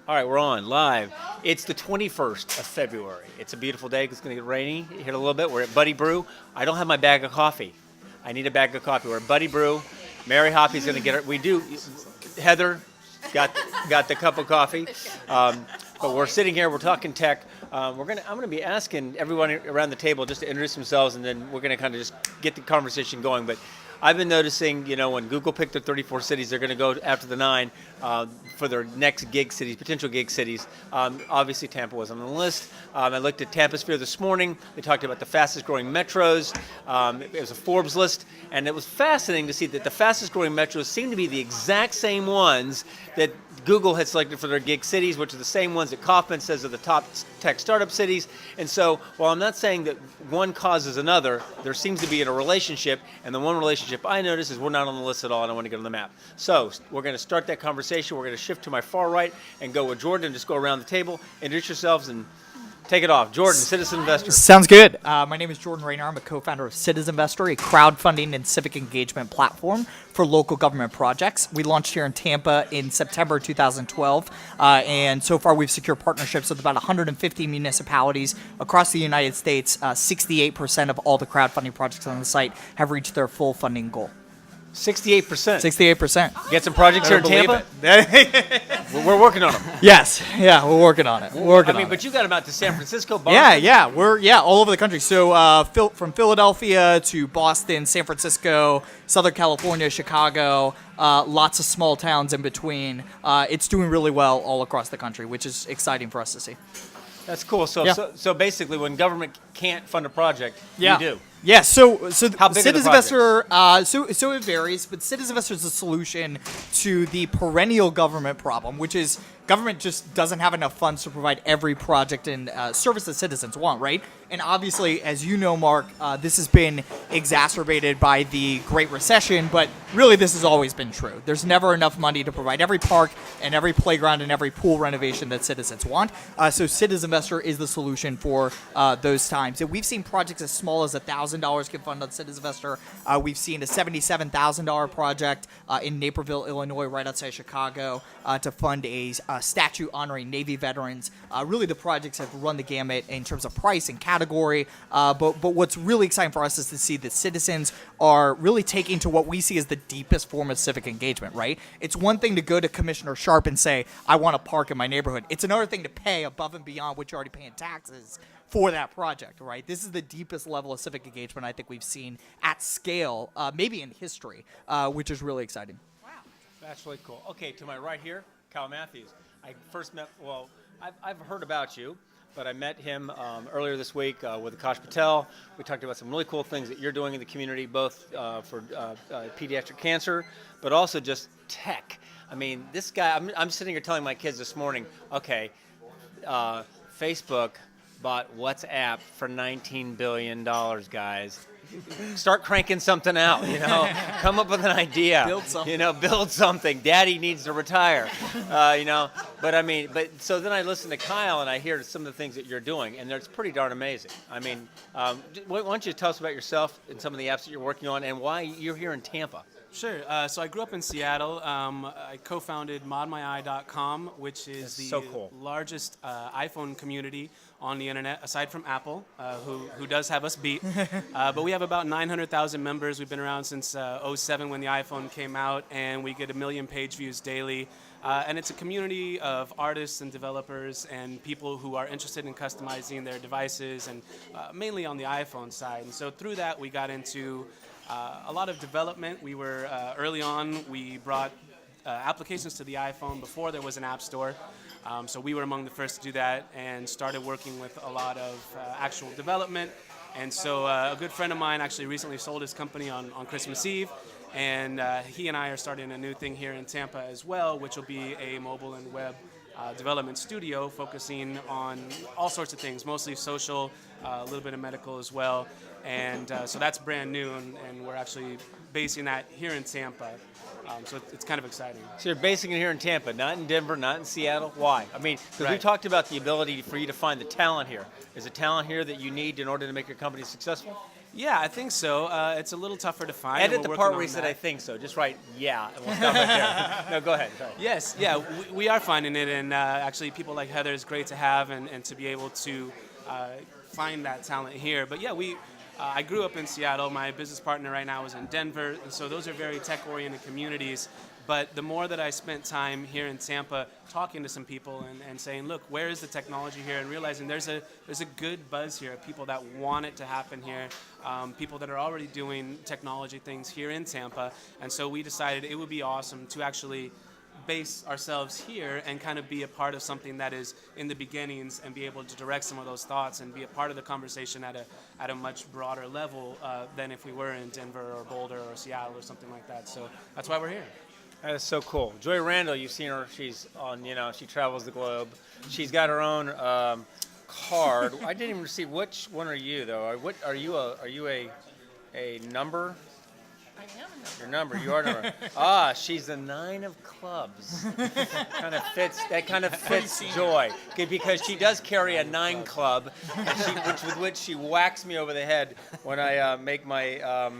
All right, we're on live. It's the 21st of February. It's a beautiful day. It's going to get rainy here in a little bit. We're at Buddy Brew. I don't have my bag of coffee. I need a bag of coffee. We're at Buddy Brew. Mary Hoppy's going to get it. We do. Heather got the cup of coffee. But we're sitting here. We're talking tech. I'm going to be asking everyone around the table just to introduce themselves, and then we're going to kind of just get the conversation going. But I've been noticing, when Google picked their 34 cities, they're going to go after the 9 for their next gig cities, potential gig cities. Obviously, Tampa was on the list. I looked at Tampasphere this morning. They talked about the fastest growing metros. It was a Forbes list, and it was fascinating to see that the fastest growing metros seem to be the exact same ones that Google had selected for their gig cities, which are the same ones that Kaufman says are the top tech startup cities. And so, while I'm not saying that one causes another, there seems to be a relationship, and the one relationship I notice is we're not on the list at all, and I want to get on the map. So, we're going to start that conversation. We're going to shift to my far right and go with Jordan and just go around the table, introduce yourselves, and take it off. Jordan, Citizen Investor. Sounds good. My name is Jordan Rayner. I'm a co-founder of Citizen Investor, a crowdfunding and civic engagement platform for local government projects. We launched here in Tampa in September 2012, and so far we've secured partnerships with about 150 municipalities across the United States. 68% of all the crowdfunding projects on the site have reached their full funding goal. 68%. 68%. Get some projects here in Tampa? We're working on them. Yes. Yeah, we're working on it. But you got them out to San Francisco, Boston? Yeah. We're all over the country. So from Philadelphia to Boston, San Francisco, Southern California, Chicago, lots of small towns in between. It's doing really well all across the country, which is exciting for us to see. That's cool. So basically, when government can't fund a project, you do. Yeah, so how big Citizen are the Investor, so it varies, but Citizen Investor is a solution to the perennial government problem, which is government just doesn't have enough funds to provide every project and service that citizens want, right? And obviously, as you know, Mark, this has been exacerbated by the Great Recession, but really this has always been true. There's never enough money to provide every park and every playground and every pool renovation that citizens want. So Citizen Investor is the solution for those times. And we've seen projects as small as $1,000 get funded on Citizen Investor. We've seen a $77,000 project in Naperville, Illinois, right outside Chicago, to fund a statue honoring Navy veterans. Really, the projects have run the gamut in terms of price and category. But what's really exciting for us is to see that citizens are really taking to what we see as the deepest form of civic engagement, right? It's one thing to go to Commissioner Sharpe and say, I want a park in my neighborhood. It's another thing to pay above and beyond what you're already paying taxes for that project, right? This is the deepest level of civic engagement I think we've seen at scale, maybe in history, which is really exciting. Wow. That's really cool. Okay, to my right here, Kyle Matthews. I first met, I've heard about you, but I met him earlier this week with Akash Patel. We talked about some really cool things that you're doing in the community, both for pediatric cancer, but also just tech. I mean, this guy, I'm sitting here telling my kids this morning, okay, Facebook bought WhatsApp for $19 billion, guys. Start cranking something out, Come up with an idea. Build something. Build something. Daddy needs to retire, But so then I listen to Kyle and I hear some of the things that you're doing, and it's pretty darn amazing. I mean, why don't you tell us about yourself and some of the apps that you're working on and why you're here in Tampa? Sure. So I grew up in Seattle. I co-founded modmyi.com, which is the largest iPhone community on the internet, aside from Apple, who does have us beat. But we have about 900,000 members. We've been around since 2007 when the iPhone came out, and we get 1 million page views daily. And it's a community of artists and developers and people who are interested in customizing their devices, and mainly on the iPhone side. And so through that, we got into a lot of development. We were early on, we brought applications to the iPhone before there was an app store. So we were among the first to do that and started working with a lot of actual development. And so a good friend of mine actually recently sold his company on Christmas Eve. And he and I are starting a new thing here in Tampa as well, which will be a mobile and web development studio focusing on all sorts of things, mostly social, a little bit of medical as well. And so that's brand new, and we're actually basing that here in Tampa. So it's kind of exciting. So you're basing it here in Tampa, not in Denver, not in Seattle. Why? I mean, because we talked about the ability for you to find the talent here. Is the talent here that you need in order to make your company successful? Yeah, I think so. It's a little tougher to find. Edit and the we're part working where he on said that. I think so. Just write yeah, and we'll stop right there. No, go ahead. Sorry. Yes, yeah, we are finding it, and actually people like Heather is great to have, and to be able to find that talent here. But yeah, I grew up in Seattle. My business partner right now is in Denver, and so those are very tech-oriented communities. But the more that I spent time here in Tampa talking to some people and saying, look, where is the technology here? And realizing there's a good buzz here of people that want it to happen here, people that are already doing technology things here in Tampa. And so we decided it would be awesome to actually base ourselves here and kind of be a part of something that is in the beginnings and be able to direct some of those thoughts and be a part of the conversation at a much broader level than if we were in Denver or Boulder or Seattle or something like that. So that's why we're here. That is so cool. Joy Randall, you've seen her. She's on, she travels the globe. She's got her own card. I didn't even receive. Which one are you, though? What are you? Are you a number? I am a number. Your number. You are a number. She's the 9 of clubs. That kind of fits Joy, because she does carry a 9 club, with which she whacks me over the head when I make my.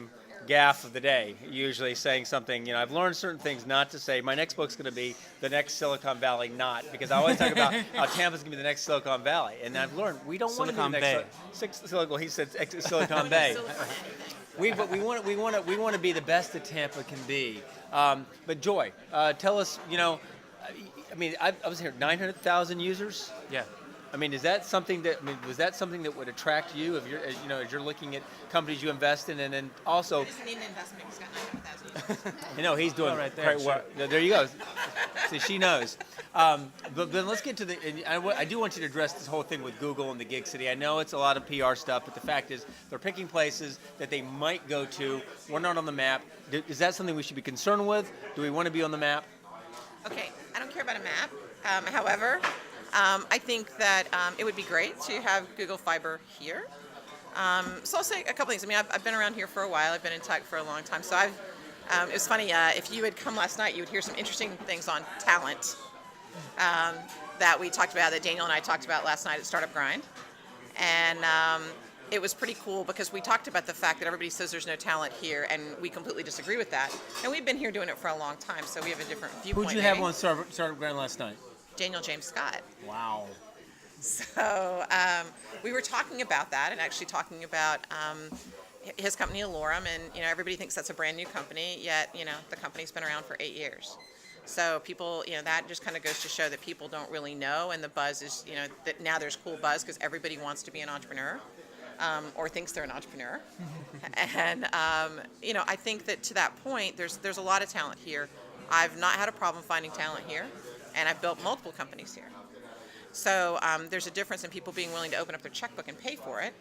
Gaffe of the day, usually saying something, I've learned certain things not to say. My next book's going to be The Next Silicon Valley Not, because I always talk about how Tampa's going to be the next Silicon Valley. And I've learned we don't want to be the next Silicon. He said Silicon Bay. We want to be the best that Tampa can be. But Joy, tell us, I was here, 900,000 users? Yeah. Is that something was that something that would attract you if as you're looking at companies you invest in, and then also? He doesn't need an investment. He's got 900,000 users. He's doing right there. Well. There you go. See, she knows. But then let's get to I do want you to address this whole thing with Google and the gig city. I know it's a lot of PR stuff, but the fact is they're picking places that they might go to. We're not on the map. Is that something we should be concerned with? Do we want to be on the map? Okay, I don't care about a map. However, I think that it would be great to have Google Fiber here. So I'll say a couple things. I've been around here for a while. I've been in tech for a long time. So it was funny. If you had come last night, you would hear some interesting things on talent that we talked about, that Daniel and I talked about last night at Startup Grind. And it was pretty cool because we talked about the fact that everybody says there's no talent here, and we completely disagree with that. And we've been here doing it for a long time, so we have a different viewpoint. Who'd you have on Startup Grind last night? Daniel James Scott. Wow. So we were talking about that, and actually talking about his company Alorum, and everybody thinks that's a brand new company, yet the company's been around for 8 years. So people, that just kind of goes to show that people don't really know, and the buzz is, that now there's cool buzz because everybody wants to be an entrepreneur, or thinks they're an entrepreneur. And I think that to that point, there's a lot of talent here. I've not had a problem finding talent here. And I've built multiple companies here. So there's a difference in people being willing to open up their checkbook and pay for it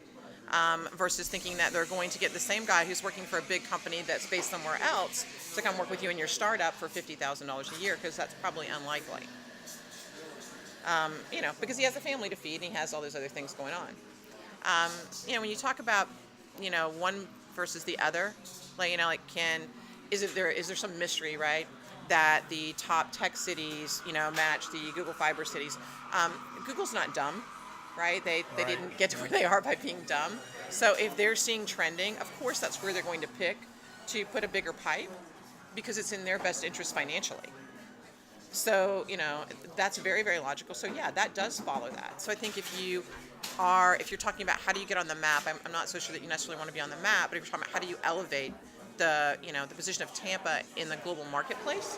versus thinking that they're going to get the same guy who's working for a big company that's based somewhere else to come work with you in your startup for $50,000 a year, because that's probably unlikely. Because he has a family to feed and he has all those other things going on. When you talk about, one versus the other, is there some mystery, right? That the top tech cities, match the Google Fiber cities. Google's not dumb, right? They didn't get to where they are by being dumb. So if they're seeing trending, of course that's where they're going to pick to put a bigger pipe, because it's in their best interest financially. So, that's very, very logical. So yeah, that does follow that. So I think if you're talking about how do you get on the map, I'm not so sure that you necessarily want to be on the map, but if you're talking about how do you elevate the position of Tampa in the global marketplace,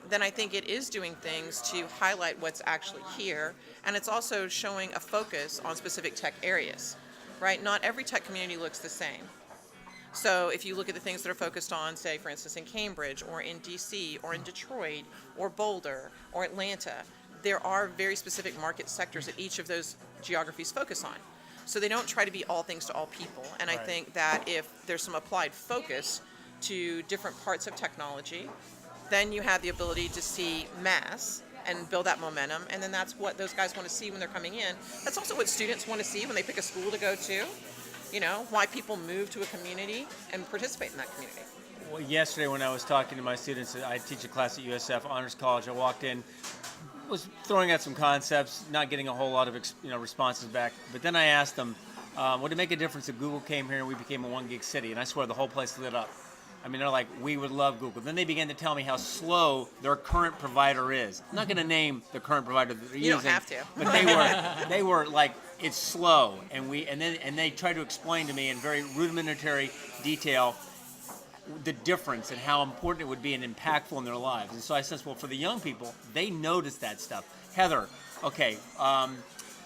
then I think it is doing things to highlight what's actually here, and it's also showing a focus on specific tech areas, right? Not every tech community looks the same. So if you look at the things that are focused on, say, for instance, in Cambridge or in DC or in Detroit or Boulder or Atlanta, there are very specific market sectors that each of those geographies focus on. So they don't try to be all things to all people. And I think that if there's some applied focus to different parts of technology, then you have the ability to see mass and build that momentum. And then that's what those guys want to see when they're coming in. That's also what students want to see when they pick a school to go to. Why people move to a community and participate in that community. Well, yesterday when I was talking to my students, I teach a class at USF Honors College. I walked in, was throwing out some concepts, not getting a whole lot of responses back. But then I asked them, would it make a difference if Google came here and we became a 1 gig city? And I swear the whole place lit up. I mean, they're like, we would love Google. Then they began to tell me how slow their current provider is. I'm not going to name the current provider that they're using. You don't have to. But they were like, it's slow. And they tried to explain to me in very rudimentary detail the difference and how important it would be and impactful in their lives. And so I said, well, for the young people, they notice that stuff. Heather, okay,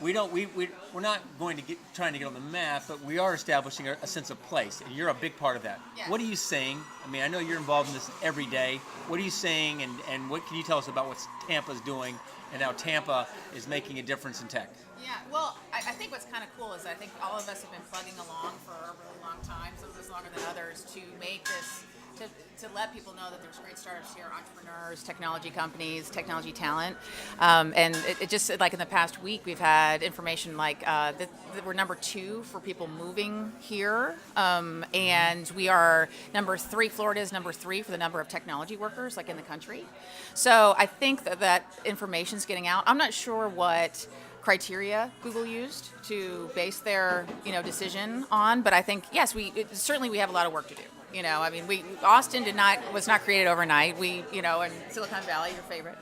we're not going to trying to get on the map, but we are establishing a sense of place, and you're a big part of that. Yes. What are you saying? I mean, I know you're involved in this every day. What are you saying, and what can you tell us about what Tampa's doing and how Tampa is making a difference in tech? Yeah, well, I think what's kind of cool is I think all of us have been plugging along for a really long time, some of us longer than others, to make this, to let people know that there's great startups here, entrepreneurs, technology companies, technology talent. And it just, like in the past week, we've had information like that we're number 2 for people moving here. And we are number 3, Florida is number 3 for the number of technology workers, like in the country. So I think that information's getting out. I'm not sure what criteria Google used to base their decision on, but I think yes, certainly we have a lot of work to do. I mean, Austin was not created overnight. And Silicon Valley, your favorite,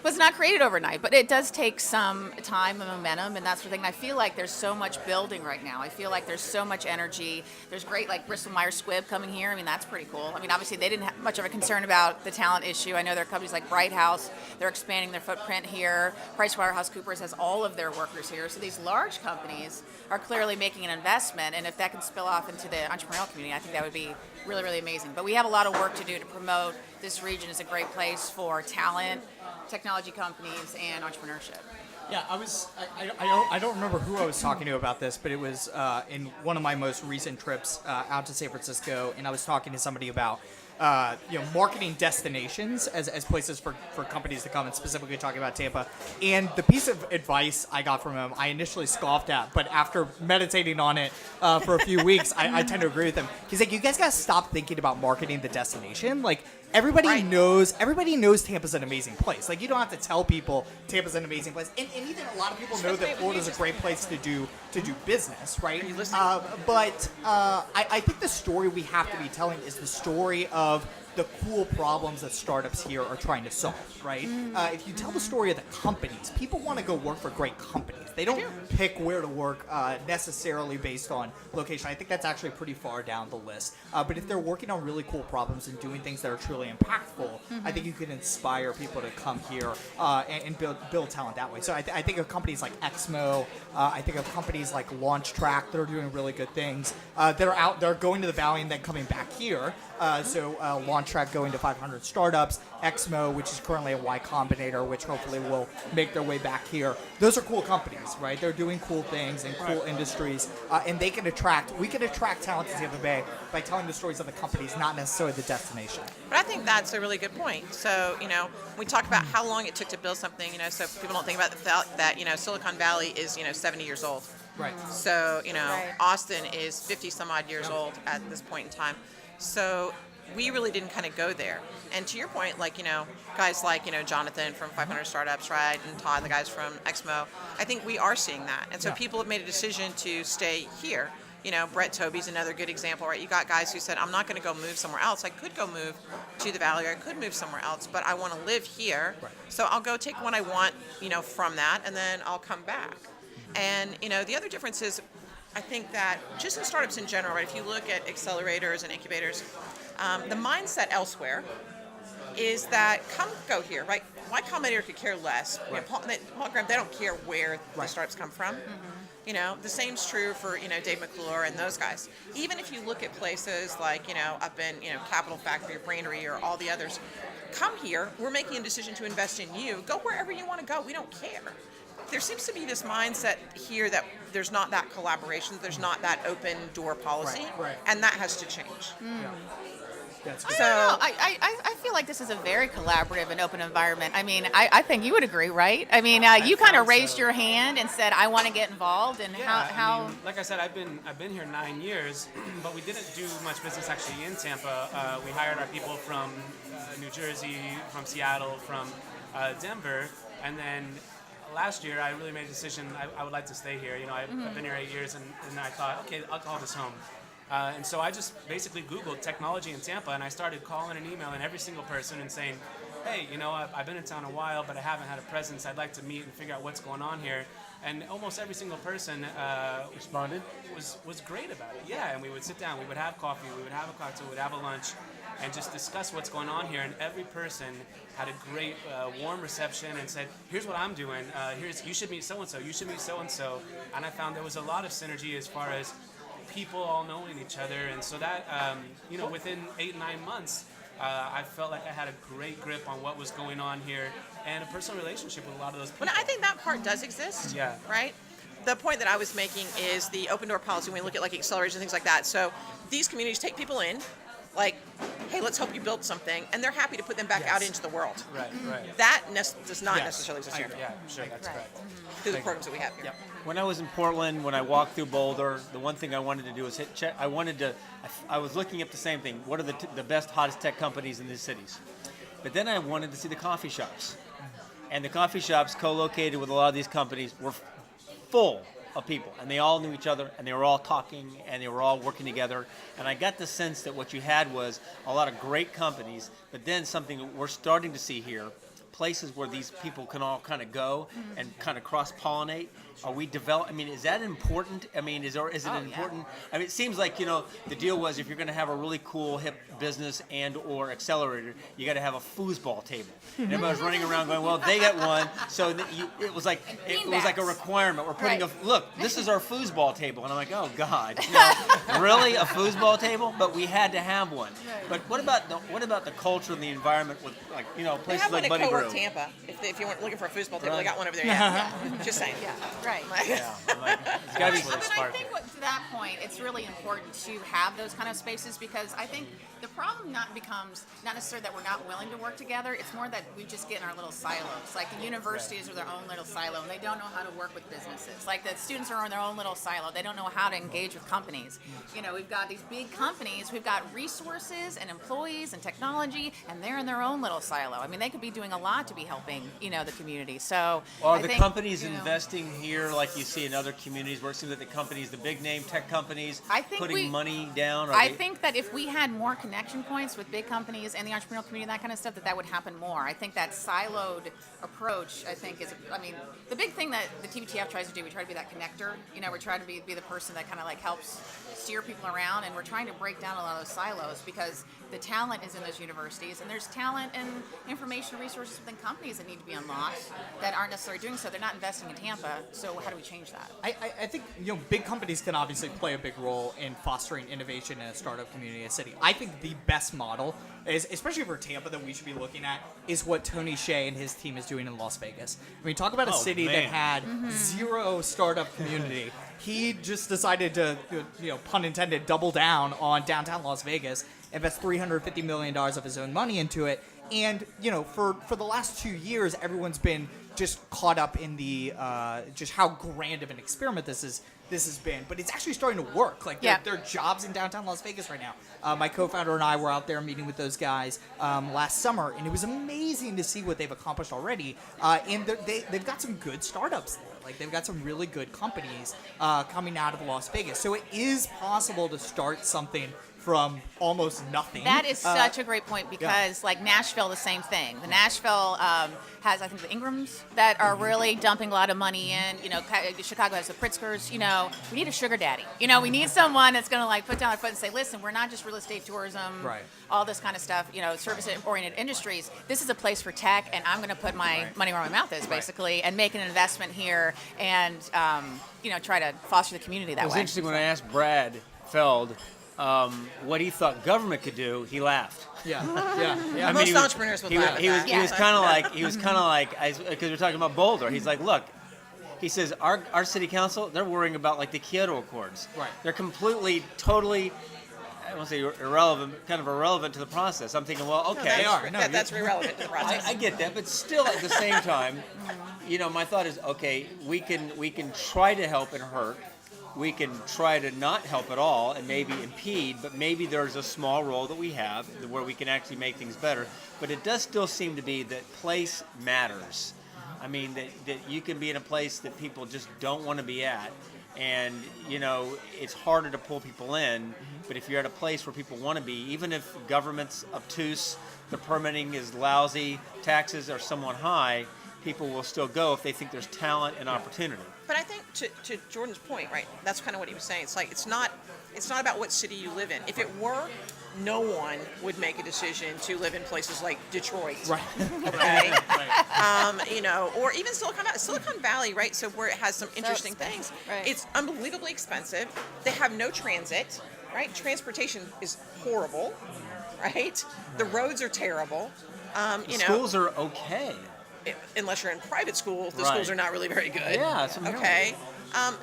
was not created overnight. But it does take some time and momentum and that sort of thing. And I feel like there's so much building right now. I feel like there's so much energy. There's great, like Bristol Myers Squibb coming here. I mean, that's pretty cool. I mean, obviously they didn't have much of a concern about the talent issue. I know there are companies like Bright House. They're expanding their footprint here. PricewaterhouseCoopers has all of their workers here. So these large companies are clearly making an investment. And if that can spill off into the entrepreneurial community, I think that would be really, really amazing. But we have a lot of work to do to promote this region as a great place for talent, technology companies, and entrepreneurship. Yeah, I don't remember who I was talking to about this, but it was in one of my most recent trips out to San Francisco, and I was talking to somebody about marketing destinations as places for companies to come, and specifically talking about Tampa. And the piece of advice I got from him, I initially scoffed at, but after meditating on it for a few weeks, I tend to agree with him. He's like, you guys gotta stop thinking about marketing the destination. Like, everybody knows Tampa's an amazing place. Like, you don't have to tell people Tampa's an amazing place. And even a lot of people know that Florida's a great place to do business, right? Are you listening? But I think the story we have to be telling is the story of the cool problems that startups here are trying to solve, right? If you tell the story of the companies, people want to go work for great companies. They don't pick where to work necessarily based on location. I think that's actually pretty far down the list. But if they're working on really cool problems and doing things that are truly impactful, I think you can inspire people to come here and build talent that way. So I think of companies like Exmo. I think of companies like LaunchTrack that are doing really good things. They're going to the Valley and then coming back here. So LaunchTrack going to 500 startups, Exmo, which is currently a Y Combinator, which hopefully will make their way back here. Those are cool companies, right? They're doing cool things in cool industries, and we can attract talent to Tampa Bay by telling the stories of the companies, not necessarily the destination. But I think that's a really good point. So, we talk about how long it took to build something, so people don't think about the fact that, Silicon Valley is, 70 years old. Right. So, Austin is 50 some odd years old at this point in time. So we really didn't kind of go there. And to your point, like, guys like, Jonathan from 500 Startups, right, and Todd, the guys from Exmo, I think we are seeing that. And so people have made a decision to stay here. Brett Toby's another good example, right? You got guys who said, I'm not going to go move somewhere else. I could go move to the Valley, or I could move somewhere else, but I want to live here. Right. So I'll go take what I want, from that, and then I'll come back. And, the other difference is, I think that just in startups in general, right, if you look at accelerators and incubators, the mindset elsewhere is that go here, right? Y Combinator could care less. Right. Paul Graham, they don't care where the startups come from. Mm-hmm. The same's true for, Dave McClure and those guys. Even if you look at places like, up in, Capital Factory or Brainery or all the others, come here, we're making a decision to invest in you. Go wherever you want to go. We don't care. There seems to be this mindset here that there's not that collaboration, there's not that open door policy, and that has to change. Yeah. That's good. I don't know. I feel like this is a very collaborative and open environment. I mean, I think you would agree, right? I mean, you kind of raised your hand and said, I want to get involved. And how? I mean, like I said, I've been here 9 years, but we didn't do much business actually in Tampa. We hired our people from New Jersey, from Seattle, from Denver, and then last year I really made a decision. I would like to stay here. I've been here 8 years, and I thought, okay, I'll call this home. And so I just basically Googled technology in Tampa, and I started calling and emailing every single person and saying, hey, I've been in town a while, but I haven't had a presence. I'd like to meet and figure out what's going on here. And almost every single person responded. Was great about it. Yeah, and we would sit down, we would have coffee, we would have a cocktail, we would have a lunch, and just discuss what's going on here. And every person had a great, warm reception and said, here's what I'm doing. You should meet so-and-so. You should meet so-and-so. And I found there was a lot of synergy as far as people all knowing each other. And so that, within 8-9 months, I felt like I had a great grip on what was going on here and a personal relationship with a lot of those people. But I think that part does exist. Yeah. Right? The point that I was making is the open door policy when we look at like accelerators and things like that. So these communities take people in, like, hey, let's help you build something, and they're happy to put them back out into the world. Right. That does not necessarily exist here. Yeah, sure, that's correct. Through the programs that we have here. Yep. When I was in Portland, when I walked through Boulder, the one thing I wanted to do was check. I was looking up the same thing. What are the best, hottest tech companies in these cities? But then I wanted to see the coffee shops. And the coffee shops co-located with a lot of these companies were full of people, and they all knew each other, and they were all talking, and they were all working together. And I got the sense that what you had was a lot of great companies, but then something that we're starting to see here, places where these people can all kind of go and kind of cross-pollinate. Are we develop? I mean, is that important? I mean, is it important? Yeah. I mean, it seems like the deal was if you're going to have a really cool hip business and/or accelerator, you got to have a foosball table. And everybody was running around going, "Well, they got one," so it was like a requirement. We're putting look. This is our foosball table, and I'm like, "Oh God, really a foosball table?" But we had to have one. Right. But what about the culture and the environment with places like Buddy Brew? Tampa. If you weren't looking for a foosball table, they got one over there. Yeah. Just saying. Yeah. Right. Yeah. It's got to be I think to that point, it's really important to have those kind of spaces because I think the problem becomes not necessarily that we're not willing to work together. It's more that we just get in our little silos. Like the universities are their own little silo, and they don't know how to work with businesses. Like the students are in their own little silo. They don't know how to engage with companies. We've got these big companies. We've got resources and employees and technology, and they're in their own little silo. I mean, they could be doing a lot to be helping, the community. So are the companies investing here like you see in other communities where it seems that the companies, the big name tech companies, putting money down? I think that if we had more connection points with big companies and the entrepreneurial community and that kind of stuff, that would happen more. I think that siloed approach, the big thing that the TVTF tries to do, we try to be that connector. We're trying to be the person that kind of like helps steer people around, and we're trying to break down a lot of those silos because the talent is in those universities, and there's talent and information resources within companies that need to be unlocked that aren't necessarily doing so. They're not investing in Tampa, so how do we change that? I think big companies can obviously play a big role in fostering innovation in a startup community in a city. I think the best model is, especially for Tampa, that we should be looking at is what Tony Hsieh and his team is doing in Las Vegas. I mean, talk about a city that had zero startup community. He just decided to, pun intended, double down on downtown Las Vegas, invest $350 million of his own money into it. And, for the last 2 years, everyone's been just caught up in the just how grand of an experiment this has been. But it's actually starting to work. Like, there are jobs in downtown Las Vegas right now. My co-founder and I were out there meeting with those guys last summer, and it was amazing to see what they've accomplished already. And they've got some good startups there. Like, they've got some really good companies coming out of Las Vegas. So it is possible to start something from almost nothing. That is such a great point because, like Nashville, the same thing. The Nashville has, I think, the Ingrams that are really dumping a lot of money in. Chicago has the Pritzkers. We need a sugar daddy. We need someone that's going to like put down their foot and say, listen, we're not just real estate, tourism, all this kind of stuff. Service-oriented industries. This is a place for tech, and I'm going to put my money where my mouth is, basically, and make an investment here and try to foster the community that way. It was interesting when I asked Brad Feld what he thought government could do, he laughed. Yeah. Most entrepreneurs would laugh. He was kind of like, because we're talking about Boulder. He's like, look, he says our city council, they're worrying about like the Kyoto Accords. Right. They're completely, totally, I won't say irrelevant to the process. I'm thinking, well, okay, that's irrelevant to the process. I get that, but still at the same time, my thought is, okay, we can try to help and hurt. We can try to not help at all and maybe impede, but maybe there's a small role that we have where we can actually make things better. But it does still seem to be that place matters. I mean, that you can be in a place that people just don't want to be at. And, it's harder to pull people in. But if you're at a place where people want to be, even if government's obtuse, the permitting is lousy, taxes are somewhat high, people will still go if they think there's talent and opportunity. But I think to Jordan's point, right, that's kind of what he was saying. It's like, it's not about what city you live in. If it were, no one would make a decision to live in places like Detroit. Right. Okay. Right. Or even Silicon Valley, right? So where it has some interesting things. Right. It's unbelievably expensive. They have no transit, right? Transportation is horrible, right? The roads are terrible. Schools are okay. Unless you're in private schools, the Right. schools are not really very good. Yeah, that's what I'm okay.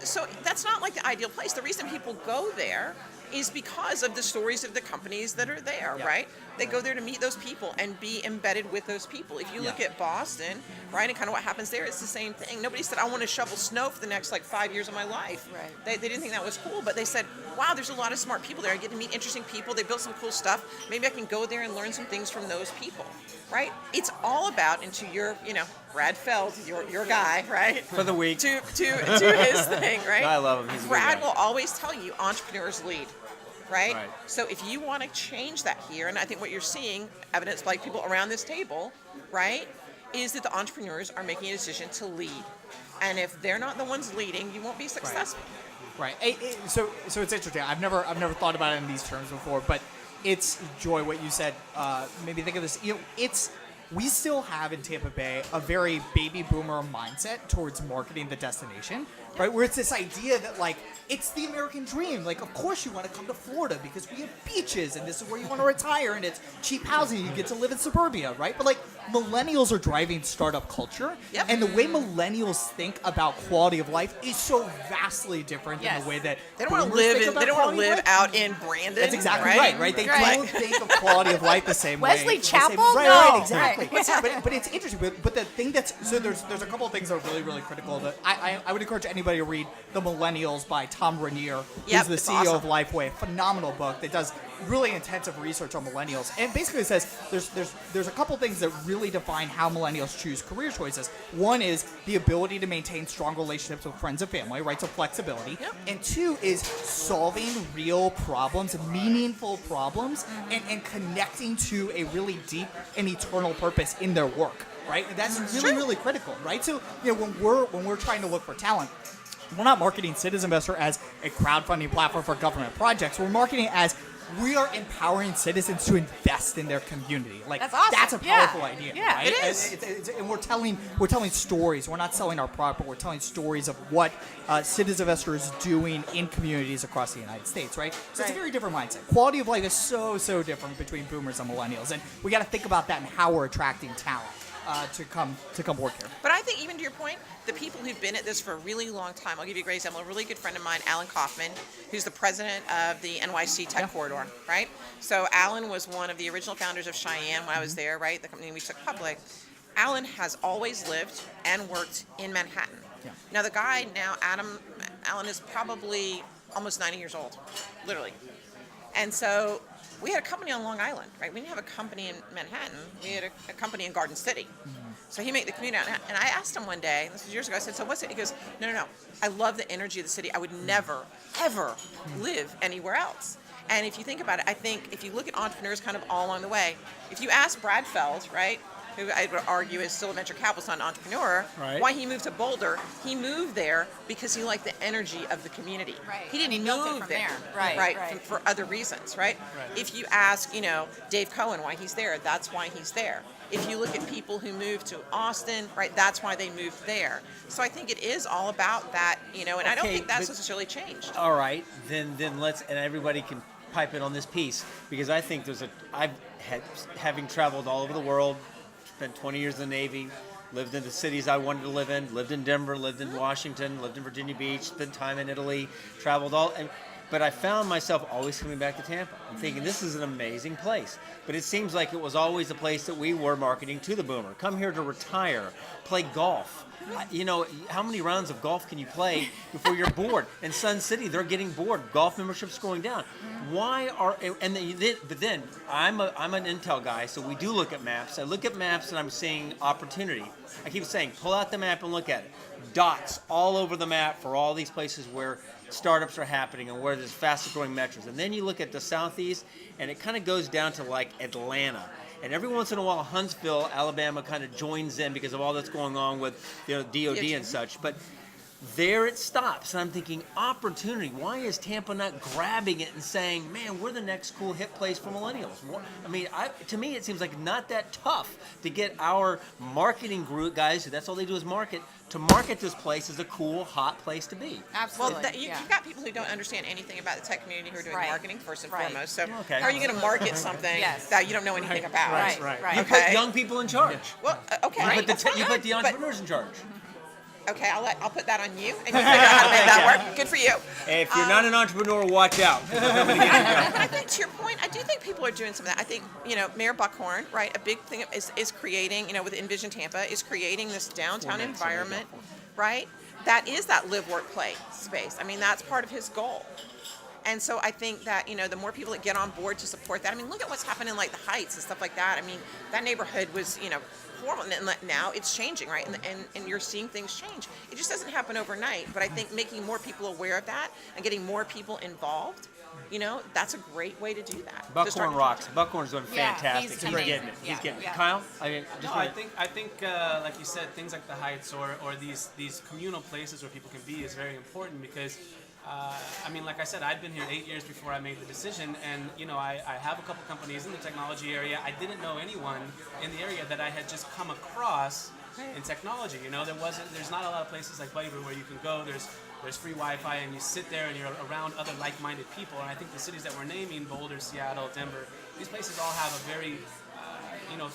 So that's not like the ideal place. The reason people go there is because of the stories of the companies that are there, right? They go there to meet those people and be embedded with those people. If you look at Boston, right, and kind of what happens there, it's the same thing. Nobody said, I want to shovel snow for the next 5 years of my life. Right. They didn't think that was cool, but they said, wow, there's a lot of smart people there. I get to meet interesting people. They built some cool stuff. Maybe I can go there and learn some things from those people, right? It's all about, and to your, Brad Feld, your guy, right? For the week. To his thing, right? I love him. He's a good Brad guy. will always tell you entrepreneurs lead. Right? Right. So if you want to change that here, and I think what you're seeing, evidenced by people around this table, right, is that the entrepreneurs are making a decision to lead. And if they're not the ones leading, you won't be successful. Right. So it's interesting. I've never thought about it in these terms before, but it's Joy what you said. Maybe think of this. We still have in Tampa Bay a very baby boomer mindset towards marketing the destination, right? Where it's this idea that it's the American dream. Of course you want to come to Florida because we have beaches and this is where you want to retire and it's cheap housing. You get to live in suburbia, right? But millennials are driving startup culture, and the way millennials think about quality of life is so vastly different than the way that they don't want to boomers think live. about They don't want to quality of live life. out in Brandon. That's exactly right? They Right. don't think of quality of life the same way. Wesley the same- Chapel? Right, No. exactly. But it's interesting. But the thing there's a couple of things that are really, really critical. That I would encourage anybody to read The Millennials by Tom Rainier, who's the it's CEO awesome. of Lifeway. Phenomenal book that does really intensive research on millennials, and basically says there's a couple things that really define how millennials choose career choices. One is the ability to maintain strong relationships with friends and family, right? So flexibility. Yep. And two is solving real problems, meaningful problems, and connecting to a really deep and eternal purpose in their work, right? And that's really, really critical, right? So when we're trying to look for talent, we're not marketing Citizen Investor as a crowdfunding platform for government projects. We're marketing it as we are empowering citizens to invest in their community. That's awesome. That's a powerful idea, Yeah, right? it is. And we're telling stories. We're not selling our product, but we're telling stories of what Citizen Investor is doing in communities across the United States, right? So it's a very different mindset. Quality of life is so different between boomers and millennials, and we got to think about that and how we're attracting talent to come work here. But I think even to your point, the people who've been at this for a really long time, I'll give you a great example. A really good friend of mine, Alan Kaufman, who's the president of the NYC Tech Corridor, right? So Alan was one of the original founders of Cheyenne when I was there, right? The company we took public. Alan has always lived and worked in Manhattan. Yeah. Now the guy now, Alan is probably almost 90 years old, literally. And so we had a company on Long Island, right? We didn't have a company in Manhattan. We had a company in Garden City. So he made the commute out. And I asked him one day, this was years ago, I said, so what's it? He goes, no. I love the energy of the city. I would never, ever live anywhere else. And if you think about it, I think if you look at entrepreneurs kind of all along the way, if you ask Brad Feld, right, who I would argue is still a venture capitalist, not an entrepreneur, Right. why he moved to Boulder, he moved there because he liked the energy of the community. Right. He didn't And he built it move from there. there. Right. For other reasons, right? If you ask, Dave Cohen why he's there, that's why he's there. If you look at people who moved to Austin, right, that's why they moved there. So I think it is all about that, and I don't Okay, think that's but- necessarily changed. All right, then let's, and everybody can pipe in on this piece, because I think having traveled all over the world, spent 20 years in the Navy, lived in the cities I wanted to live in, lived in Denver, lived in Washington, lived in Virginia Beach, spent time in Italy, traveled all, and But I found myself always coming back to Tampa. I'm thinking, this is an amazing place. But it seems like it was always a place that we were marketing to the boomer. Come here to retire, play golf. You know, how many rounds of golf can you play before you're bored? In Sun City, they're getting bored. Golf memberships going down. Why are but then I'm an Intel guy, so we do look at maps. I look at maps and I'm seeing opportunity. I keep saying, pull out the map and look at it. Dots all over the map for all these places where startups are happening and where there's fastest growing metros. And then you look at the Southeast, and it kind of goes down to like Atlanta. And every once in a while, Huntsville, Alabama kind of joins in because of all that's going on with DOD and such. But there it stops. And I'm thinking, opportunity. Why is Tampa not grabbing it and saying, man, we're the next cool hip place for millennials? I mean, to me, it seems like not that tough to get our marketing group guys, who that's all they do is market, to market this place as a cool, hot place to be. Absolutely. Well, you've got people who don't understand anything about the tech community who are doing marketing first and Right. foremost. So Okay. how are you going to market something that you don't know anything about? Right. You put young people in charge. Well, okay. You put the entrepreneurs in charge. Okay, I'll put that on you, and you figure out how to make that work. Good for you. If you're not an entrepreneur, watch out. But I think to your point, I do think people are doing some of that. I think, Mayor Buckhorn, right, a big thing is creating, with Envision Tampa, is creating this downtown environment, right, that is that live, work, play space. I mean, that's part of his goal. And so I think that, the more people that get on board to support that, I mean, look at what's happening like the Heights and stuff like that. I mean, that neighborhood was, horrible, and now it's changing, right? And you're seeing things change. It just doesn't happen overnight, but I think making more people aware of that and getting more people involved, that's a great way to do that. Buckhorn rocks. Buckhorn's doing Yeah, fantastic. he's He's amazing. getting it. He's Yeah, getting it. yeah. Kyle? I think like you said, things like the Heights or these communal places where people can be is very important because like I said, I'd been here 8 years before I made the decision, and I have a couple companies in the technology area. I didn't know anyone in the area that I had just come across in technology. There's not a lot of places like Buddy where you can go. There's free Wi-Fi, and you sit there and you're around other like-minded people. And I think the cities that we're naming, Boulder, Seattle, Denver, these places all have a very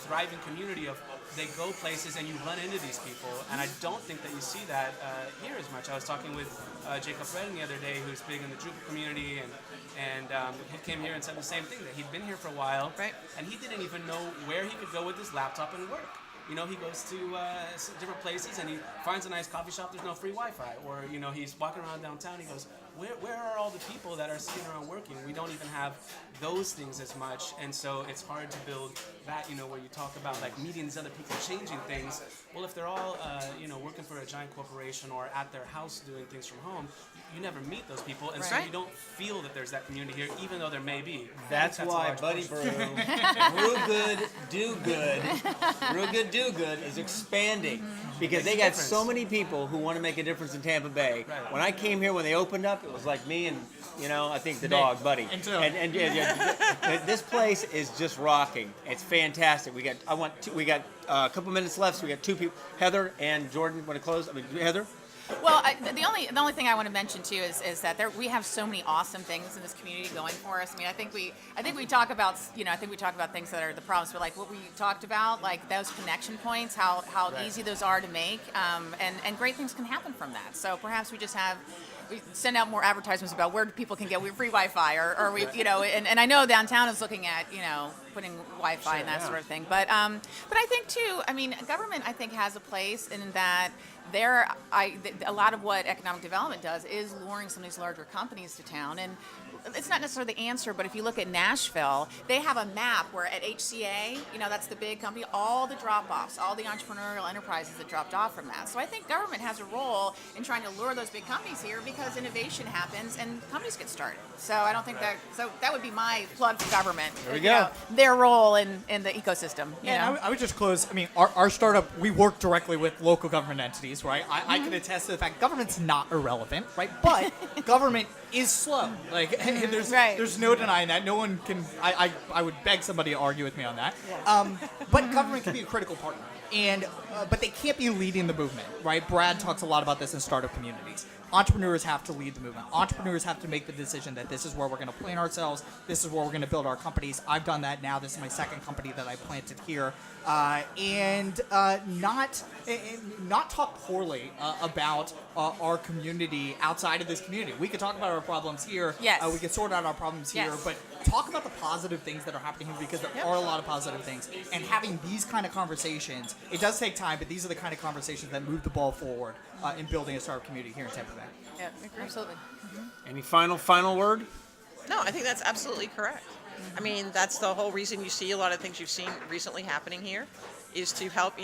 thriving community of they go places and you run into these people, and I don't think that you see that here as much. I was talking with Jacob Redden the other day, who's big in the Drupal community, and he came here and said the same thing, that he'd been here for a while, right, and he didn't even know where he could go with his laptop and work. He goes to different places and he finds a nice coffee shop, there's no free Wi-Fi. Or, he's walking around downtown, he goes, where are all the people that are sitting around working? We don't even have those things as much, and so it's hard to build that, where you talk about like meeting these other people, changing things. Well, if they're all, working for a giant corporation or at their house doing things from home, you never meet those people, and so you don't feel that there's that community here, even though there may be. That's why Buddy Brew, Brew Good, Do Good, Brew Good, Do Good is expanding because they got so many people who want to make a difference in Tampa Bay. Right. When I came here, when they opened up, it was like me and I think the dog Buddy. And this place is just rocking. It's fantastic. We got a couple minutes left, so we got two people. Heather and Jordan want to close. Heather. Well, the only thing I want to mention too is that we have so many awesome things in this community going for us. I mean, I think we talk about things that are the problems, but like what we talked about, like those connection points, how easy those are to make, and great things can happen from that. So perhaps we send out more advertisements about where people can get free Wi-Fi, or we, and I know downtown is looking at, putting Wi-Fi and that sort of thing. But I think too, government I think has a place in that. A lot of what economic development does is luring some of these larger companies to town, and it's not necessarily the answer, but if you look at Nashville, they have a map where at HCA, that's the big company, all the drop-offs, all the entrepreneurial enterprises that dropped off from that. So I think government has a role in trying to lure those big companies here because innovation happens and companies get started. So I don't think that would be my plug for government. There we go. Their role in the ecosystem. I would just close. Our startup, we work directly with local government entities, right? I can attest to the fact government's not irrelevant, right? But government is slow. Like, there's no denying that. No one can. I would beg somebody to argue with me on that. But government can be a critical partner. And but they can't be leading the movement, right? Brad talks a lot about this in startup communities. Entrepreneurs have to lead the movement. Entrepreneurs have to make the decision that this is where we're going to plant ourselves. This is where we're going to build our companies. I've done that now. This is my second company that I planted here. And not talk poorly about our community outside of this community. We could talk about our problems here. Yes. We could sort out our problems here. Yes. But talk about the positive things that are happening here, because there are a lot of positive things. And having these kind of conversations, it does take time, but these are the kind of conversations that move the ball forward in building a startup community here in Tampa Bay. Yeah, absolutely. Any final word? No, I think that's absolutely correct. I mean, that's the whole reason you see a lot of things you've seen recently happening here, is to help,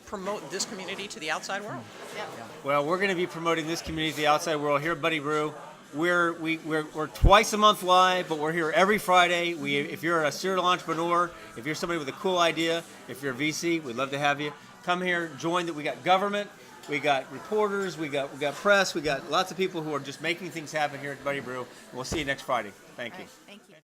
promote this community to the outside world. Yeah. Well, we're going to be promoting this community to the outside world here at Buddy Brew. We're twice a month live, but we're here every Friday. If you're a serial entrepreneur, if you're somebody with a cool idea, if you're a VC, we'd love to have you. Come here, join. We got government, we got reporters, we got press, we got lots of people who are just making things happen here at Buddy Brew. We'll see you next Friday. Thank you. Thank you.